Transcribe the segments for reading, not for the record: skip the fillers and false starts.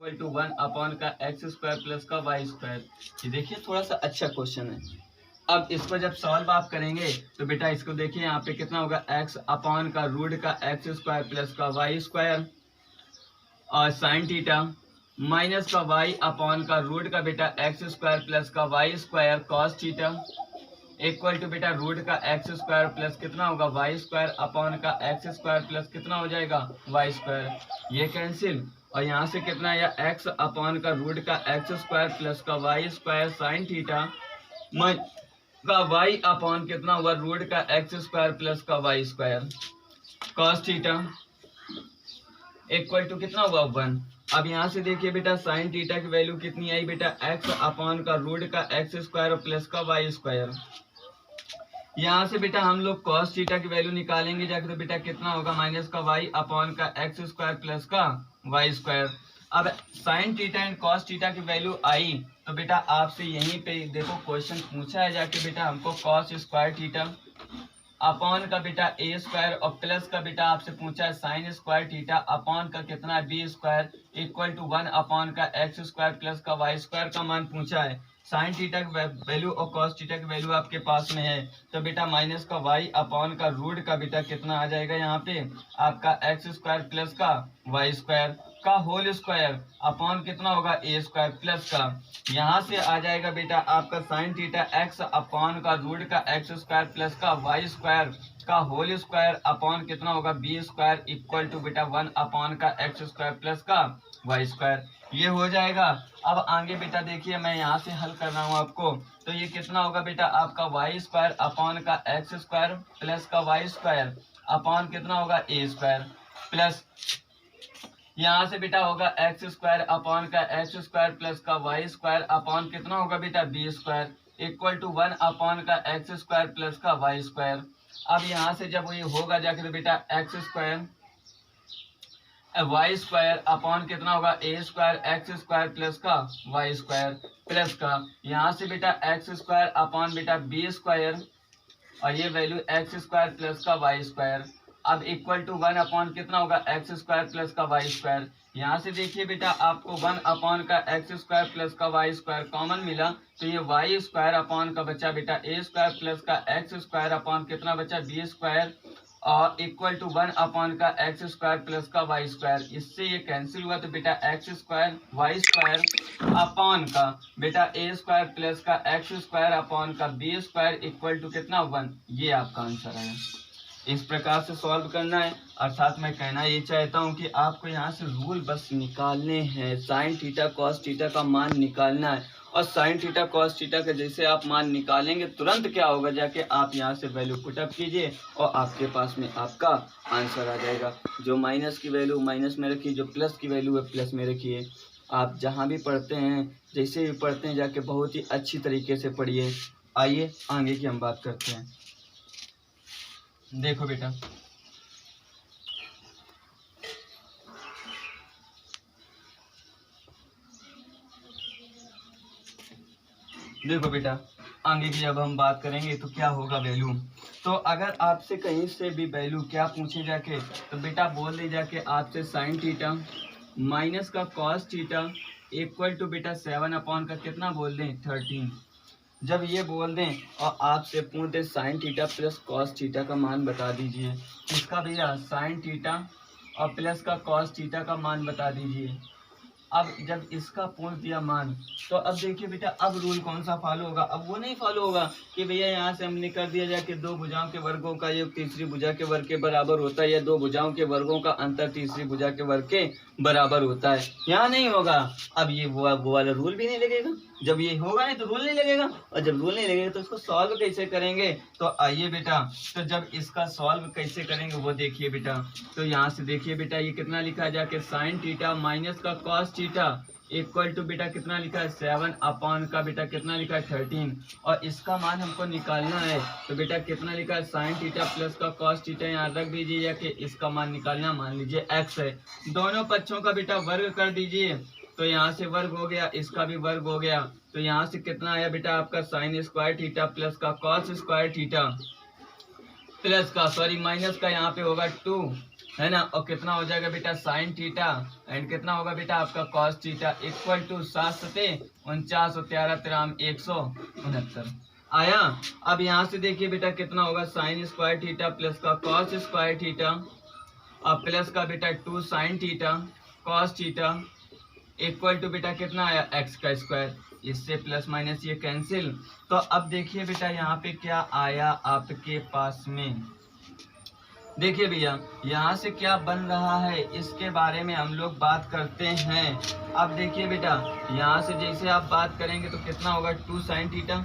Equal to 1 का x square plus का y square. ये देखिए थोड़ा सा अच्छा क्वेश्चन है। अब इसको जब सॉल्व आप करेंगे तो बेटा इसको देखिए यहाँ पे कितना होगा, एक्स अपॉन का रूट का एक्स स्क्वायर प्लस का वाई स्क्वायर और साइन थीटा माइनस का वाई अपॉन का रूट का बेटा एक्स स्क्वायर प्लस का y square cos theta equal to बेटा रूट का एक्स स्क्वायर प्लस कितना होगा वाई स्क्वायर अपॉन का एक्स स्क्वायर प्लस कितना हो जाएगा वाई स्क्वायर, ये कैंसिल और यहाँ से कितना आया एक्स अपॉन का रूट का एक्स स्क्वायर प्लस का वाई स्क्वायर साइन थीटा का वाई अपॉन कितना हुआ रूट का एक्स स्क्वायर प्लस का y square cos theta equal to कितना हुआ 1। अब यहाँ से देखिए बेटा साइन थीटा की वैल्यू कितनी आई बेटा एक्स अपॉन का रूट का एक्स स्क्वायर प्लस का वाई स्क्वायर। यहाँ से बेटा हम लोग cos थीटा की वैल्यू निकालेंगे जाके तो बेटा कितना होगा माइनस का y अपॉन का एक्स स्क्वायर प्लस का वाई स्क्वायर। अब sign theta and cos theta की वैल्यू आई तो बेटा आपसे यहीं पे देखो क्वेश्चन पूछा है जाके बेटा हमको cos स्क्वायर थीटा अपॉन का बेटा ए स्क्वायर और प्लस का बेटा आपसे पूछा है साइन स्क्वायर थीटा अपॉन का कितना है b square equal to 1 upon का एक्स स्क्वायर प्लस का वाई स्क्वायर का मान पूछा है। साइन थीटा की वैल्यू और कॉस थीटा की वैल्यू आपके पास में है तो बेटा माइनस का वाई अपॉन का रूट का बेटा कितना आ जाएगा यहाँ पे आपका एक्स स्क्वायर प्लस का वाई स्क्वायर का होल स्क्वायर अपॉन कितना होगा ए स्क्वायर प्लस का यहाँ से आ जाएगा बेटा आपका साइन थीटा एक्स अपॉन का रूट का एक्स स्क्वायर प्लस का वाई स्क्वायर का होल स्क्वायर अपॉन कितना होगा बी स्क्वायर इक्वल टू बेटा 1 अपॉन का एक्स स्क्वायर प्लस का वाई स्क्वायर, ये हो जाएगा। अब आगे बेटा देखिए मैं यहाँ से हल कर रहा हूँ आपको तो ये कितना होगा बेटा आपका वाई स्क्वायर अपॉन का एक्स स्क्वायर प्लस का वाई स्क्वायर अपॉन कितना होगा ए स्क्वायर प्लस यहाँ से बेटा होगा एक्स स्क्वायर अपॉन का एक्स स्क्वायर प्लस का वाई स्क्वायर अपॉन कितना होगा बेटा b square equal to 1 upon का एक्स स्क्वायर प्लस का वाई स्क्वायर। अब यहाँ से जब ये होगा जाके तो बेटा x square y square upon कितना होगा a square x square plus का वाई स्क्वायर प्लस का यहाँ से बेटा एक्स स्क्वायर अपॉन बेटा बी स्क्वायर और ये वैल्यू एक्स स्क्वायर प्लस का वाई स्क्वायर। अब इक्वल टू 1 अपॉन कितना होगा एक्स स्क्वायर प्लस का वाई स्क्वायर। यहाँ से देखिए बेटा आपको 1 अपॉन का एक्स स्क्वायर प्लस का वाई स्क्वायर कॉमन मिला तो ये वाई स्क्वायर अपॉन का बचा बेटा ए स्क्वायर प्लस का एक्स स्क्वायर अपॉन कितना बचा बी स्क्वायर और इक्वल टू 1 अपॉन का एक्स स्क्वायर प्लस का वाई स्क्वायर। इससे ये कैंसिल हुआ तो बेटा x square y square upon का बेटा ए स्क्वायर प्लस का एक्स स्क्वायर अपॉन का बी स्क्वायर इक्वल टू कितना 1, ये आपका आंसर है। इस प्रकार से सॉल्व करना है। अर्थात मैं कहना ये चाहता हूँ कि आपको यहाँ से रूल बस निकालने हैं, साइन थीटा कॉस थीटा का मान निकालना है और साइन थीटा कॉस थीटा का जैसे आप मान निकालेंगे तुरंत क्या होगा जाके आप यहाँ से वैल्यू पुटअप कीजिए और आपके पास में आपका आंसर आ जाएगा। जो माइनस की वैल्यू माइनस में रखिए, जो प्लस की वैल्यू है प्लस में रखिए। आप जहाँ भी पढ़ते हैं जैसे भी पढ़ते हैं जाके बहुत ही अच्छी तरीके से पढ़िए। आइए आगे की हम बात करते हैं। देखो बेटा आगे की जब हम बात करेंगे तो क्या होगा वैल्यू। तो अगर आपसे कहीं से भी वैल्यू क्या पूछे जाके तो बेटा बोल दे जाके आपसे साइन थीटा माइनस का कॉस थीटा इक्वल टू बेटा 7 अपॉन का कितना बोल दें 13। जब ये बोल दें और आपसे पूछ दें sine theta plus cos theta का मान बता दीजिए, इसका भैया साइन थीटा और प्लस का कॉस थीटा का मान बता दीजिए। अब जब इसका पूछ दिया मान तो अब देखिए बेटा अब रूल कौन सा फॉलो होगा। अब वो नहीं फॉलो होगा कि भैया यहाँ से हमने कर दिया जाए कि दो भुजाओं के वर्गों का योग तीसरी भुजा के वर्ग के बराबर होता है या दो भुजाओं के वर्गों का अंतर तीसरी भुजा के वर्ग के बराबर होता है, यहाँ नहीं होगा। अब ये वो वाला रूल भी नहीं लगेगा। जब ये होगा नहीं तो रूल नहीं लगेगा और जब रूल नहीं लगेगा तो इसको सॉल्व कैसे करेंगे। तो आइए बेटा तो जब इसका सॉल्व कैसे करेंगे वो देखिए बेटा। तो यहाँ से देखिए बेटा ये कितना लिखा है जाके साइन थीटा माइनस का कॉस थीटा इक्वल टू बेटा कितना लिखा है 7 अपॉन का बेटा कितना लिखा है 13 और इसका मान हमको निकालना है तो बेटा कितना लिखा है साइन थीटा प्लस का कॉस थीटा यहाँ रख दीजिए या कि इसका मान निकालना मान लीजिए x है। दोनों पक्षों का बेटा वर्ग कर दीजिए तो यहाँ से वर्ग हो गया, इसका भी वर्ग हो गया तो यहाँ से कितना आया बेटा आपका साइन स्क्वायर थीटा प्लस का कॉस स्क्वायर थीटा प्लस का सॉरी माइनस का यहाँ पे होगा 2 है ना, और कितना हो जाएगा बेटा साइन थीटा एंड कितना होगा बेटा आपका कॉस थीटा इक्वल टू 7 और 13 13 169 आया। अब यहाँ से देखिए बेटा कितना होगा साइन स्क्वायर थीटा प्लस का कॉस स्क्वायर थीटा और प्लस का बेटा 2 sine theta cos theta equal to बेटा कितना आया एक्स का स्क्वायर, इससे प्लस माइनस ये कैंसिल। तो अब देखिए बेटा यहाँ पे क्या आया आपके पास में, देखिए भैया यहाँ से क्या बन रहा है इसके बारे में हम लोग बात करते हैं। अब देखिए बेटा यहाँ से जैसे आप बात करेंगे तो कितना होगा 2 sine theta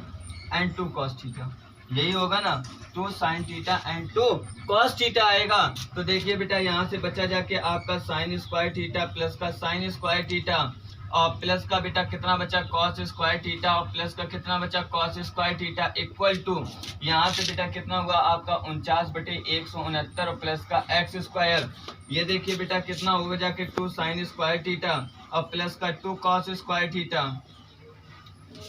and 2 cos theta, यही होगा ना 2 sine theta and 2 cos theta आएगा। तो देखिए बेटा यहाँ से बचा जाके आपका साइन स्क्वायर थीटा प्लस का साइन स्क्वायर थीटा और प्लस का बेटा कितना बचा कॉस स्क्वायर थीटा और प्लस का कितना बचा cos square theta equal to यहाँ से बेटा कितना हुआ आपका 49/169 और प्लस का एक्स स्क्वायर, ये देखिए बेटा कितना होगा जाके 2 साइन स्क्वायर थीटा और प्लस का 2 cos square theta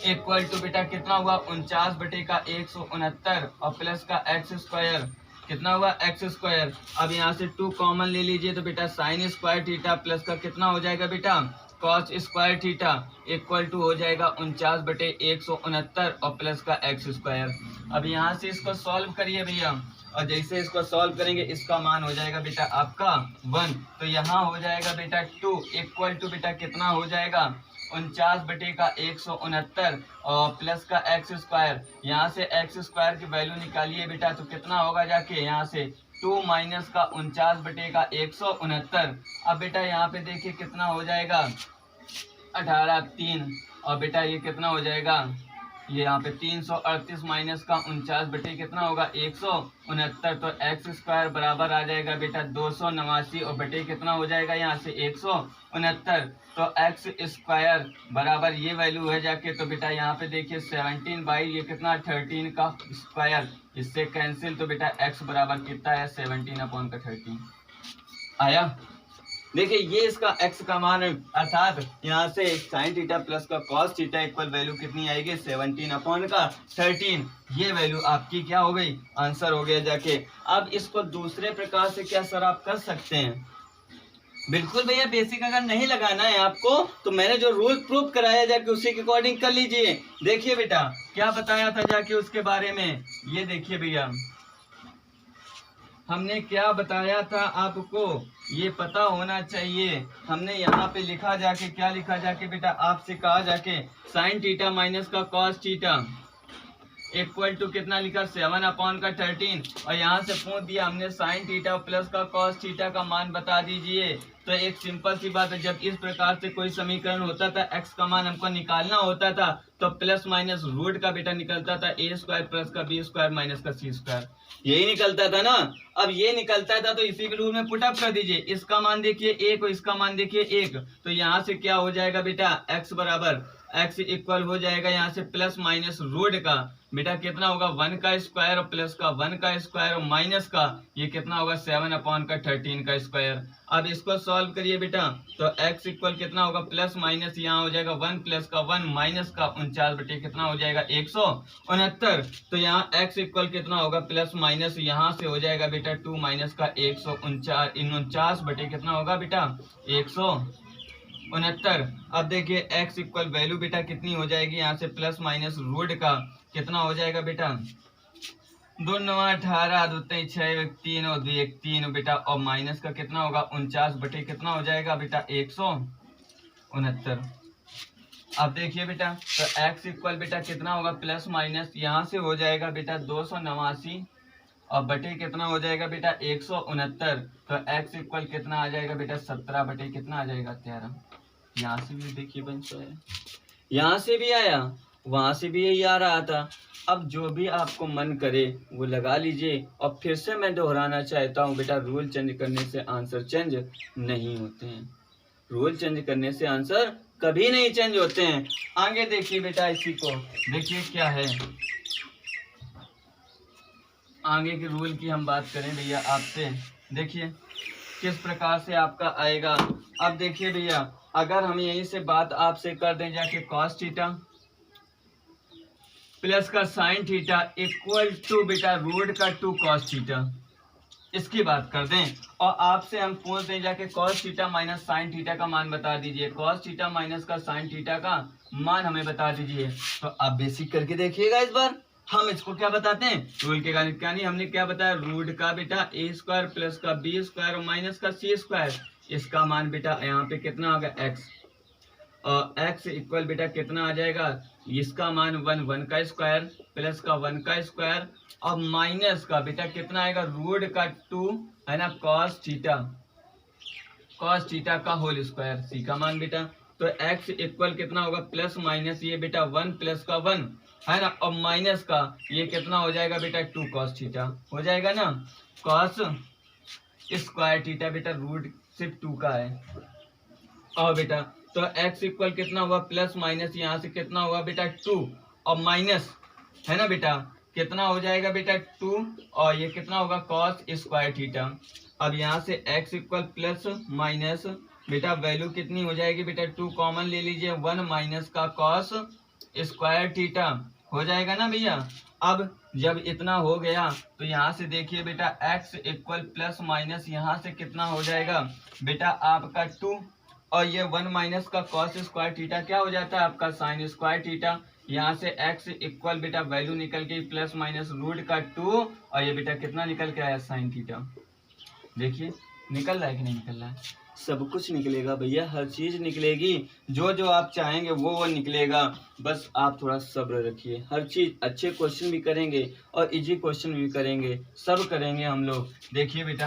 equal to बेटा कितना हुआ 49/169 और प्लस का एक्स स्क्वायर, कितना हुआ एक्स स्क्वायर। अब यहाँ से 2 कॉमन ले लीजिए तो बेटा साइन स्क्वायर थीटा प्लस का कितना हो जाएगा बेटा cos square theta equal to हो जाएगा 49/169 और प्लस का एक्स स्क्वायर। अब यहाँ से इसको सॉल्व करिए भैया, और जैसे इसको सॉल्व करेंगे इसका मान हो जाएगा बेटा आपका 1, तो यहाँ हो जाएगा बेटा 2 इक्वल टू बेटा कितना हो जाएगा 49/169 और प्लस का एक्स स्क्वायर, यहाँ से एक्स स्क्वायर की वैल्यू निकालिए बेटा तो कितना होगा जाके यहाँ से 2 माइनस का 49/169। अब बेटा यहाँ पे देखिए कितना हो जाएगा 18 3 और बेटा ये कितना हो जाएगा ये यहाँ पे 338 माइनस का 49 कितना होगा 169, तो एक्स स्क्वायर बराबर आ जाएगा बेटा 289 और बटे कितना हो जाएगा यहाँ से 169, तो एक्स स्क्वायर बराबर ये वैल्यू है जाके तो बेटा यहाँ पे देखिए 17 बाई ये कितना 13 का स्क्वायर, इससे कैंसिल, तो बेटा एक्स बराबर कितना है 17/13 आया। देखिए ये इसका x का मान है, अर्थात यहाँ से साइन थीटा प्लस का कॉस थीटा इक्वल वैल्यू कितनी आएगी 17/13, ये वैल्यू आपकी क्या हो गई आंसर हो गया जाके। अब इसको दूसरे प्रकार से क्या सर आप कर सकते हैं, बिल्कुल भैया बेसिक अगर नहीं लगाना है आपको तो मैंने जो रूल प्रूफ कराया जाके उसी के अकॉर्डिंग कर लीजिए। देखिए बेटा क्या बताया था जाके उसके बारे में, ये देखिए भैया हमने क्या बताया था आपको ये पता होना चाहिए। हमने यहाँ पे लिखा जाके क्या लिखा जाके बेटा आपसे कहा जाके साइन थीटा माइनस का कॉस थीटा इक्वल टू कितना लिखा 7/13 और यहाँ से पूछ दिया हमने साइन थीटा प्लस का कॉस थीटा का मान बता दीजिए। तो एक सिंपल सी बात है, जब इस प्रकार से कोई समीकरण होता था एक्स का मान हमको निकालना होता था तो प्लस माइनस रूट का बेटा निकलता था a स्क्वायर प्लस का b स्क्वायर माइनस का c स्क्वायर, यही निकलता था ना। अब ये निकलता था तो इसी के रूल में पुटअप कर दीजिए, इसका मान देखिए 1 और इसका मान देखिए 1, तो यहाँ से क्या हो जाएगा बेटा x बराबर x इक्वल हो जाएगा यहाँ से प्लस माइनस रूट का बेटा कितना होगा 1 का स्क्वायर और प्लस का 1 का स्क्वायर और माइनस का ये कितना होगा 7/13 का स्क्वायर। अब इसको सॉल्व करिए बेटा तो x इक्वल कितना होगा प्लस माइनस यहाँ हो जाएगा 1 प्लस का 1 माइनस का 49 बटे कितना हो जाएगा 169, तो यहाँ x इक्वल कितना होगा प्लस माइनस यहाँ से हो जाएगा बेटा 2 माइनस का 149 बटे कितना होगा बेटा 169। अब देखिए x इक्वल वैल्यू बेटा कितनी हो जाएगी यहाँ से प्लस माइनस रूट का कितना हो जाएगा बेटा 2 9 18 2 6 3 और 2 1 3 बेटा और माइनस का कितना होगा 49 बटे कितना हो जाएगा बेटा 169। अब देखिए बेटा तो x इक्वल बेटा कितना होगा प्लस माइनस यहाँ से हो जाएगा बेटा 289 और बटे कितना हो जाएगा बेटा 169, तो x इक्वल कितना आ जाएगा बेटा 17 बटे कितना आ जाएगा 13। यहाँ से भी देखिए बन है, यहाँ से भी आया वहां से भी यही आ रहा था। अब जो भी आपको मन करे वो लगा लीजिए, और फिर से मैं दोहराना चाहता हूँ बेटा रूल चेंज करने से आंसर चेंज नहीं होते हैं, रूल चेंज करने से आंसर कभी नहीं चेंज होते हैं। आगे देखिए बेटा इसी को देखिए क्या है, आगे के रूल की हम बात करें भैया आपसे, देखिए किस प्रकार से आपका आएगा। अब देखिए भैया अगर हम यहीं से बात आपसे कर दें जाके कॉस थीटा प्लस का साइन थीटा इक्वल टू बेटा रूट का 2 कॉस थीटा इसकी बात कर दें और आपसे हम पूछ दें जाके cos theta minus sign theta का मान बता दीजिए, cos थीटा माइनस का साइन थीटा का मान हमें बता दीजिए, तो आप बेसिक करके देखिएगा। इस बार हम इसको क्या बताते हैं, रूल के कारण, क्या नहीं हमने क्या बताया, रूट का बेटा ए स्क्वायर प्लस का बी स्क्वायर और माइनस का सी स्क्वायर, इसका मान बेटा यहाँ पे कितना आ गया एक्स, और x इक्वल बेटा कितना आ जाएगा, इसका मान 1 का स्क्वायर प्लस का 1 का स्क्वायर और माइनस का बेटा कितना आएगा, रूट का 2 है ना, cos थीटा का होल स्क्वायर, सी का मान बेटा। तो x इक्वल कितना होगा, प्लस माइनस ये बेटा 1 प्लस का 1 है ना, और माइनस का ये कितना हो जाएगा बेटा 2 cos थीटा हो जाएगा ना, cos स्क्वायर थीटा बेटा रूट सिर्फ 2 का है। और बेटा तो x इक्वल कितना हुआ, प्लस माइनस यहाँ से कितना हुआ बेटा 2 और माइनस है ना बेटा कितना हो जाएगा बेटा 2 और ये कितना होगा cos स्क्वायर थीटा। अब यहाँ से x इक्वल प्लस माइनस बेटा वैल्यू कितनी हो जाएगी बेटा 2 कॉमन ले लीजिए, 1 माइनस का cos स्क्वायर थीटा हो जाएगा ना भैया। अब जब इतना हो गया तो यहाँ से देखिए बेटा x इक्वल प्लस माइनस यहाँ से कितना हो जाएगा बेटा आपका 2 और ये 1 माइनस का cos स्क्वायर थीटा क्या हो जाता है आपका साइन स्क्वायर थीटा। यहाँ से x इक्वल बेटा वैल्यू निकल गई प्लस माइनस रूट का 2 और ये बेटा कितना निकल के आया साइन थीटा। देखिए निकल रहा है कि नहीं निकल रहा है, सब कुछ निकलेगा भैया, हर चीज निकलेगी, जो जो आप चाहेंगे वो निकलेगा, बस आप थोड़ा सब्र रखिए। हर चीज अच्छे क्वेश्चन भी करेंगे और इजी क्वेश्चन भी करेंगे, सब करेंगे हम लोग। देखिए बेटा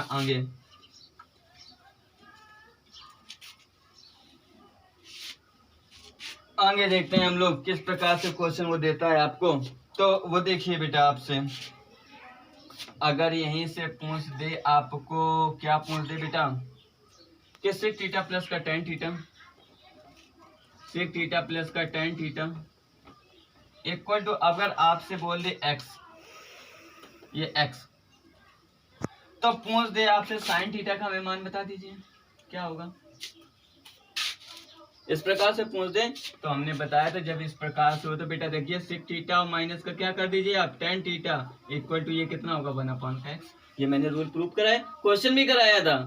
आगे देखते हैं हम लोग किस प्रकार से क्वेश्चन वो देता है आपको। तो वो देखिए बेटा आपसे अगर यहीं से पूछ दे आपको, क्या पूछ दे बेटा कि सेक थीटा प्लस का tan theta, sec theta plus का टेन थीटा इक्वल टू, अगर आपसे बोल दे x, ये x, तो पूछ दे आपसे साइन थीटा का हमें मान बता दीजिए क्या होगा। इस प्रकार से पूछ दे तो हमने बताया था जब इस प्रकार से हो तो बेटा देखिए सिक थीटा और माइनस का क्या कर दीजिए आप टेन थीटा इक्वल टू ये कितना होगा 1/x। ये मैंने रूल प्रूव कराया, क्वेश्चन भी कराया था।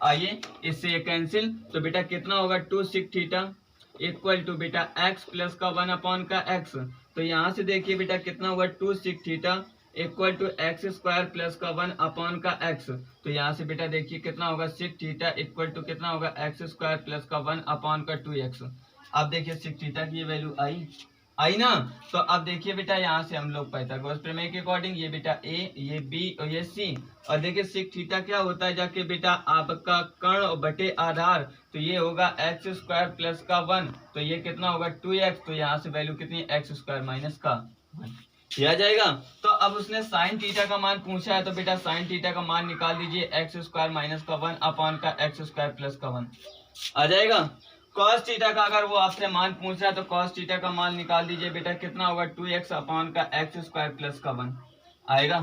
आइए इससे ये कैंसिल, तो बेटा कितना होगा 2 सिक थीटा इक्वल टू बेटा x प्लस का 1/x। तो यहाँ से देखिए बेटा कितना होगा 2 sec theta equal to x square plus का 1/x। तो यहाँ से बेटा देखिए कितना होगा सिक थीटा इक्वल टू कितना होगा एक्स स्क्वायर प्लस का 1/2x। अब देखिए सिक थीटा की ये वैल्यू आई ना। तो अब देखिए बेटा यहाँ से हम लोग पाइथागोरस प्रमेय के अकॉर्डिंग ये बेटा a, ये b और ये c, और देखिए सिक थीटा क्या होता है जाके बेटा आपका कर्ण बटे आधार, तो ये होगा एक्स स्क्वायर प्लस का 1, तो ये कितना होगा 2x। तो यहाँ से वैल्यू कितनी एक्स स्क्वायर माइनस का 1 किया जाएगा। तो अब उसने साइन थीटा का मान पूछा है तो बेटा साइन थीटा का मान निकाल दीजिए एक्स स्क्वायर माइनस का 1/x स्क्वायर प्लस का 1 आ जाएगा। कॉस थीटा का अगर वो आपसे मान पूछ रहा है तो कॉस थीटा का मान निकाल दीजिए बेटा कितना होगा 2x/x स्क्वायर प्लस का 1 आएगा।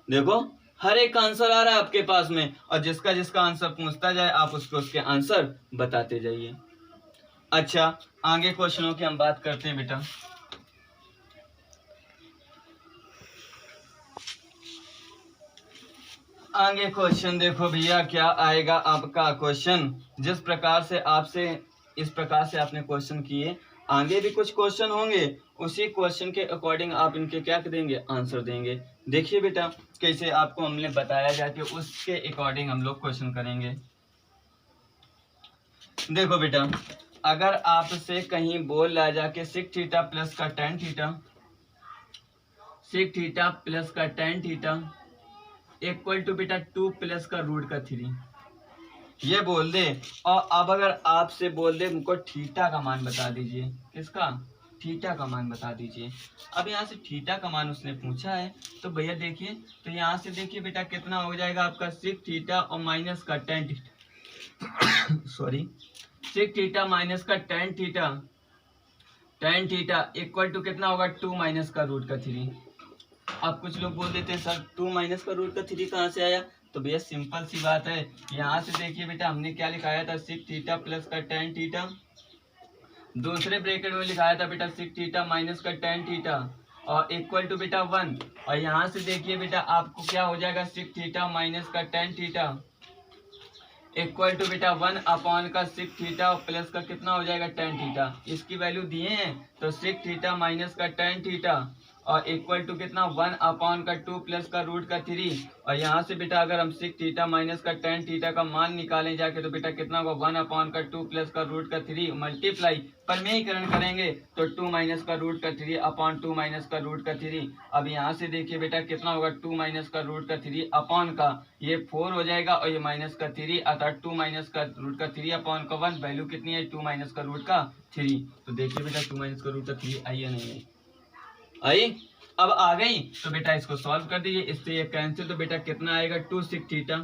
देखो हर एक का आंसर आ रहा है आपके पास में, और जिसका जिसका आंसर पूछता जाए आप उसको उसके आंसर बताते जाइए। अच्छा आगे क्वेश्चनों की हम बात करते हैं बेटा। आगे क्वेश्चन देखो भैया क्या आएगा आपका क्वेश्चन, जिस प्रकार से आपसे इस प्रकार से आपने क्वेश्चन किए, आगे भी कुछ क्वेश्चन होंगे, उसी क्वेश्चन के अकॉर्डिंग आप इनके क्या देंगे आंसर देंगे। देखिए बेटा कैसे आपको हमने बताया जाए कि उसके अकॉर्डिंग हम लोग क्वेश्चन करेंगे। देखो बेटा अगर आपसे कहीं बोल रहा जाके सिक थीटा प्लस का टेन थीटा, सिक थीटा प्लस का टेन थीटा इक्वल टू बेटा 2 प्लस का रूट का 3 ये बोल दे, और अब अगर आपसे बोल दे हमको थीटा का मान बता दीजिए, किसका थीटा का मान बता दीजिए। अब यहाँ से थीटा का मान उसने पूछा है तो भैया देखिए, तो यहाँ से देखिए बेटा कितना हो जाएगा आपका सिक थीटा और माइनस का टेन थीटा सॉरी सिक थीटा माइनस का टेन थीटा इक्वल टू कितना होगा 2 माइनस का रूट का 3। अब कुछ लोग बोल देते हैं सर 2 माइनस का रूट का 3 कहाँ से आया, तो भैया सिंपल सी बात है, यहाँ से देखिए बेटा हमने क्या लिखाया था सिक थीटा प्लस का टेन थीटा, दूसरे ब्रैकेट में लिखाया था बेटा सिक थीटा माइनस का टेन थीटा और इक्वल टू बेटा 1, और यहाँ से देखिए बेटा आपको क्या हो जाएगा सिक थीटा माइनस का टेन थीटा इक्वल टू बेटा 1 अपॉन का सिक थीटा और प्लस का कितना हो जाएगा टेन थीटा। इसकी वैल्यू दिए हैं तो सिक थीटा माइनस का टेन थीटा और इक्वल टू कितना 1 अपॉन का 2 प्लस का रूट का 3, और यहाँ से बेटा अगर हम सिक थीटा माइनस का टेन थीटा का मान निकालें जाके तो बेटा कितना होगा 1 अपॉन का 2 प्लस का रूट का 3 मल्टीप्लाई परमेयीकरण करेंगे तो 2 माइनस का रूट का 3 अपॉन 2 माइनस का रूट का 3। अब यहाँ से देखिए बेटा कितना होगा 2 माइनस का रूट का 3 अपॉन का ये 4 हो जाएगा और ये माइनस का 3 अर्थात 2 माइनस का रूट का 3 अपॉन का 1 वैल्यू कितनी है 2 माइनस का रूट का 3। तो देखिए बेटा 2 माइनस का रूट का 3 आई या नहीं आई, आई। अब आ गई तो बेटा इसको सॉल्व कर दीजिए, इससे ये कैंसिल तो बेटा कितना आएगा 2 सिक थीटा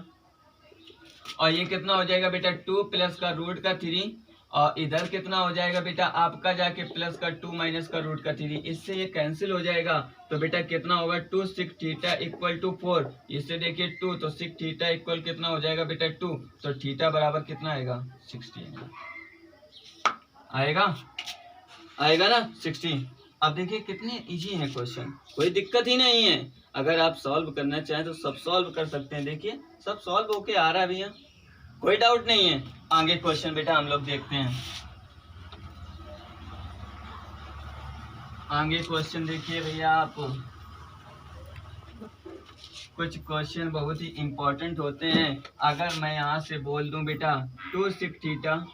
और ये कितना हो जाएगा बेटा 2 प्लस का रूट का 3 और इधर कितना हो जाएगा बेटा आपका जाके प्लस का 2 माइनस का रूट का 3, इससे ये कैंसिल हो जाएगा तो बेटा कितना होगा 2 सिक थीटा इक्वल टू 4। इससे देखिए 2 तो सिक थीटा इक्वल कितना हो जाएगा बेटा 2, तो थीटा बराबर कितना आएगा 16 आएगा, आएगा ना 16। अब देखिए कितने इजी है क्वेश्चन, कोई दिक्कत ही नहीं है। अगर आप सॉल्व करना चाहें तो सब सॉल्व कर सकते हैं। देखिए सब सॉल्व होके आ रहा है भैया, कोई डाउट नहीं है। आगे क्वेश्चन बेटा हम लोग देखते हैं। आगे क्वेश्चन देखिए भैया आप, कुछ क्वेश्चन बहुत ही इंपॉर्टेंट होते हैं। अगर मैं यहाँ से बोल दूं बेटा 2 सिक थीटा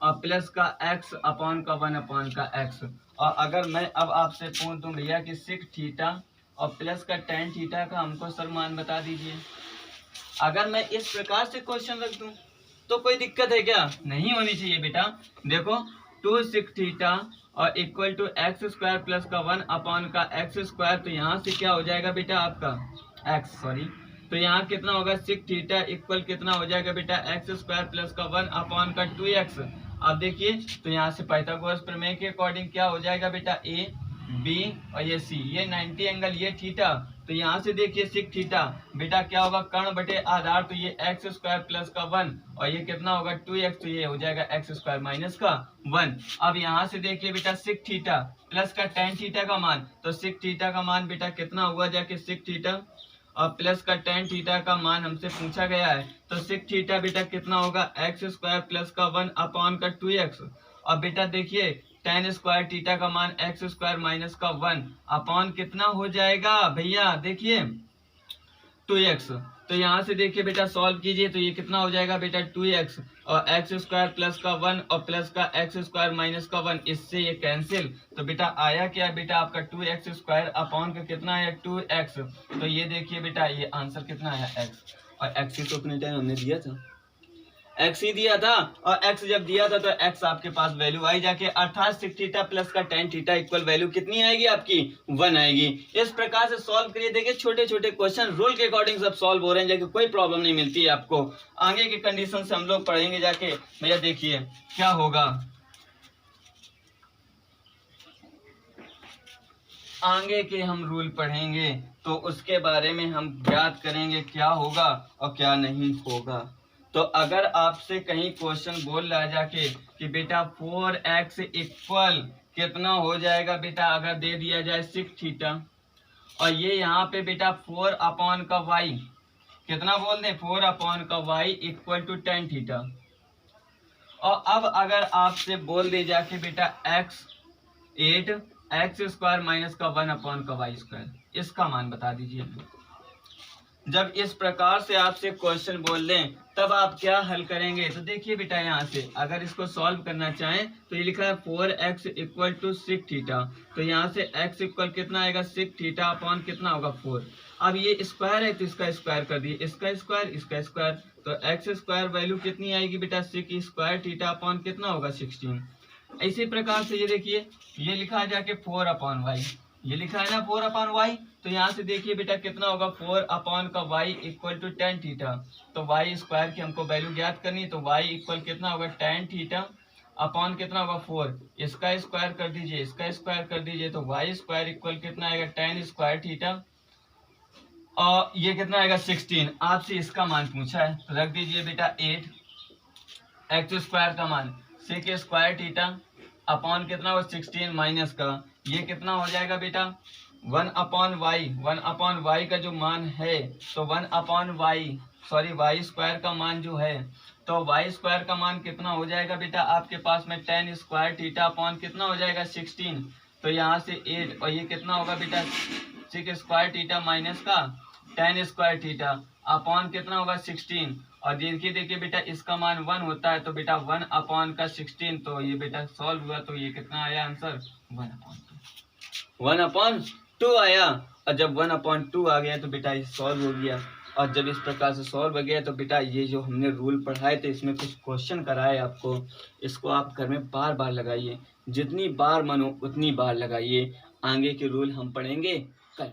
और प्लस का x अपॉन का 1 अपॉन का x, और अगर मैं अब आपसे पूछ दूं भैया कि सिक थीटा और प्लस का टेन थीटा का हमको सर मान बता दीजिए, अगर मैं इस प्रकार से क्वेश्चन रख दूं तो कोई दिक्कत है क्या? नहीं होनी चाहिए बेटा। देखो 2 सिक थीटा और equal to x square plus का 1 अपॉन का एक्स स्क्वायर, तो यहाँ से क्या हो जाएगा बेटा आपका x, सॉरी, तो यहाँ कितना होगा सिक थीटा इक्वल कितना हो जाएगा बेटा एक्स स्क्वायर प्लस का 1 अपॉन का 2x। अब देखिए तो यहाँ से पाइथागोरस प्रमेय के अकॉर्डिंग क्या हो जाएगा बेटा ए बी और ये सी, ये 90 एंगल ये थीटा, तो यहाँ से देखिए सिक थीटा बेटा क्या होगा कर्ण बटे आधार, तो ये एक्स स्क्वायर प्लस का 1 और ये कितना होगा 2x, तो ये हो जाएगा एक्स स्क्वायर माइनस का 1। अब यहाँ से देखिए बेटा सिक थीटा प्लस का टेन थीटा का मान, तो सिक थीटा का मान बेटा कितना हुआ जाके सिक थीटा और प्लस का टेन थीटा का मान हमसे पूछा गया है, तो सिक थीटा बेटा कितना होगा एक्स स्क्वायर प्लस का 1 अपॉन का 2x। और बेटा देखिए टेन स्क्वायर थीटा का मान एक्स स्क्वायर माइनस का 1 अपॉन कितना हो जाएगा भैया देखिए 2x। तो यहाँ से देखिए बेटा सॉल्व कीजिए तो ये कितना हो जाएगा बेटा 2x और एक्स स्क्वायर प्लस का 1 और प्लस का एक्स स्क्वायर माइनस का 1, इससे ये कैंसिल, तो बेटा आया क्या बेटा आपका 2x स्क्वायर अपॉन का कितना आया 2x। तो ये देखिए बेटा ये आंसर कितना आया x, और x ही तो अपने टाइम हमने दिया था, x ही दिया था, और x जब दिया था तो x आपके पास वैल्यू आई जाके, अर्थात सिक थीटा प्लस का टेन थीटा इक्वल वैल्यू कितनी आएगी आपकी 1 आएगी। इस प्रकार से सॉल्व करिए। देखिए छोटे छोटे क्वेश्चन रूल के अकॉर्डिंग सब सॉल्व हो रहे हैं जाके, कोई प्रॉब्लम नहीं मिलती है आपको। आगे की कंडीशन से हम लोग पढ़ेंगे जाके भैया, देखिए क्या होगा आगे के हम रूल पढ़ेंगे तो उसके बारे में हम ज्ञात करेंगे क्या होगा और क्या नहीं होगा। तो अगर आपसे कहीं क्वेश्चन बोल रहा है जाके कि बेटा 4x इक्वल कितना हो जाएगा बेटा, अगर दे दिया जाए सिक थीटा और ये यहाँ पे बेटा 4 अपॉन का y, कितना बोल दें 4 अपॉन का y equal to tan theta, और अब अगर आपसे बोल दे जाके बेटा x 8 एक्स स्क्वायर माइनस का 1 अपॉन का y स्क्वायर, इसका मान बता दीजिए। जब इस प्रकार से आपसे क्वेश्चन बोल दें तब आप क्या हल करेंगे, तो देखिए बेटा यहाँ से अगर इसको सॉल्व करना चाहें तो ये लिखा है 4x equal to sick theta, तो यहाँ से x इक्वल कितना आएगा सिक थीटा अपॉन कितना होगा 4। अब ये स्क्वायर है तो इसका स्क्वायर कर दिए, इसका स्क्वायर, तो एक्स स्क्वायर वैल्यू कितनी आएगी बेटा सिक स्क्वायर थीटा अपॉन कितना होगा 16। इसी प्रकार से ये देखिए ये लिखा है जाके 4 अपॉन वाई, ये लिखा है ना 4 अपॉन वाई, तो यहाँ से देखिए बेटा कितना होगा 4 अपॉन का y equal to tan theta, तो y स्क्वायर की हमको वैल्यू ज्ञात करनी, तो y इक्वल कितना होगा टेन थीटा अपॉन कितना होगा 4, इसका स्क्वायर कर दीजिए, इसका स्क्वायर कर दीजिए, तो y स्क्वायर इक्वल कितना आएगा टेन स्क्वायर थीटा और ये कितना आएगा 16। आपसे इसका मान पूछा है तो रख दीजिए बेटा 8 एक्स स्क्वायर का मान सिक स्क्वायर थीटा अपॉन कितना होगा 16 माइनस का ये कितना हो जाएगा बेटा वन अपॉन वाई का जो मान है, तो वाई स्क्वायर का मान जो है, तो वाई स्क्वायर का मान कितना हो जाएगा बेटा आपके पास में टेन स्क्वायर थीटा अपॉन कितना हो जाएगा 16, तो यहाँ से 8 और ये कितना होगा बेटा 6 स्क्वायर थीटा माइनस का 10 स्क्वायर थीटा अपॉन कितना होगा 16। और देखिए बेटा इसका मान 1 होता है, तो बेटा 1 अपॉन का 16, तो ये बेटा सॉल्व हुआ, तो ये कितना आया आंसर 1/2 आया। और जब 1/2 आ गया तो बेटा ये सॉल्व हो गया। और जब इस प्रकार से सॉल्व हो गया तो बेटा ये जो हमने रूल पढ़ाए थे इसमें कुछ क्वेश्चन कराए आपको, इसको आप घर में बार बार लगाइए, जितनी बार मन हो उतनी बार लगाइए। आगे के रूल हम पढ़ेंगे कल।